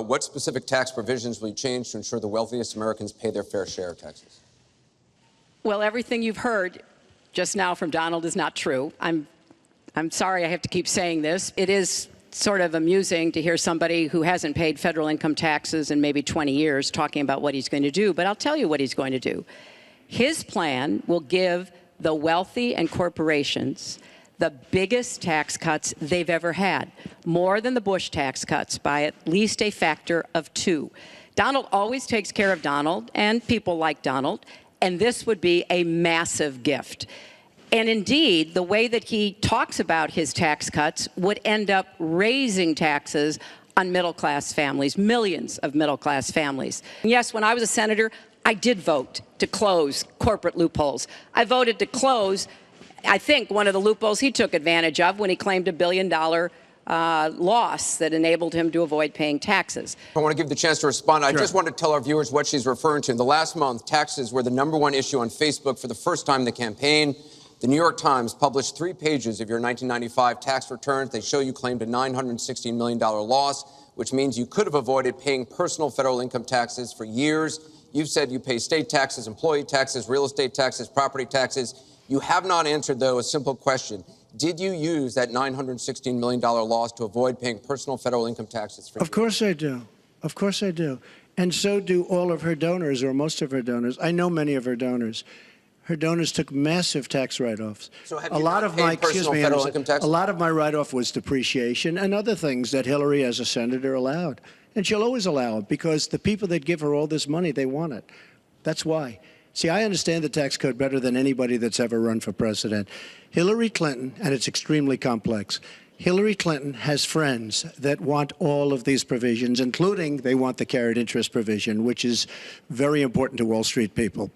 what specific tax provisions will you change to ensure the wealthiest Americans pay their fair share of taxes? Well, everything you've heard just now from Donald is not true. I'm sorry I have to keep saying this. It is sort of amusing to hear somebody who hasn't paid federal income taxes in maybe 20 years talking about what he's going to do, but I'll tell you what he's going to do. His plan will give the wealthy and corporations the biggest tax cuts they've ever had, more than the Bush tax cuts by at least a factor of 2. Donald always takes care of Donald and people like Donald, and this would be a massive gift. And indeed, the way that he talks about his tax cuts would end up raising taxes on middle-class families, millions of middle-class families. And yes, when I was a senator, I did vote to close corporate loopholes. I voted to close, I think, one of the loopholes he took advantage of when he claimed $1 billion loss that enabled him to avoid paying taxes. I want to give the chance to respond. Sure. I just want to tell our viewers what she's referring to. In the last month, taxes were the #1 issue on Facebook for the first time in the campaign. The New York Times published 3 pages of your 1995 tax returns. They show you claimed a $916 million loss, which means you could have avoided paying personal federal income taxes for years. You've said you pay state taxes, employee taxes, real estate taxes, property taxes. You have not answered, though, a simple question. Did you use that $916 million loss to avoid paying personal federal income taxes for years? Of course I do. Of course I do. And so do all of her donors, or most of her donors. I know many of her donors. Her donors took massive tax write-offs. So have you not paid personal federal income taxes? A lot of my write-off was depreciation and other things that Hillary, as a senator, allowed. And she'll always allow it because the people that give her all this money, they want it. That's why. See, I understand the tax code better than anybody that's ever run for president. Hillary Clinton, and it's extremely complex, Hillary Clinton has friends that want all of these provisions, including they want the carried interest provision, which is very important to Wall Street people.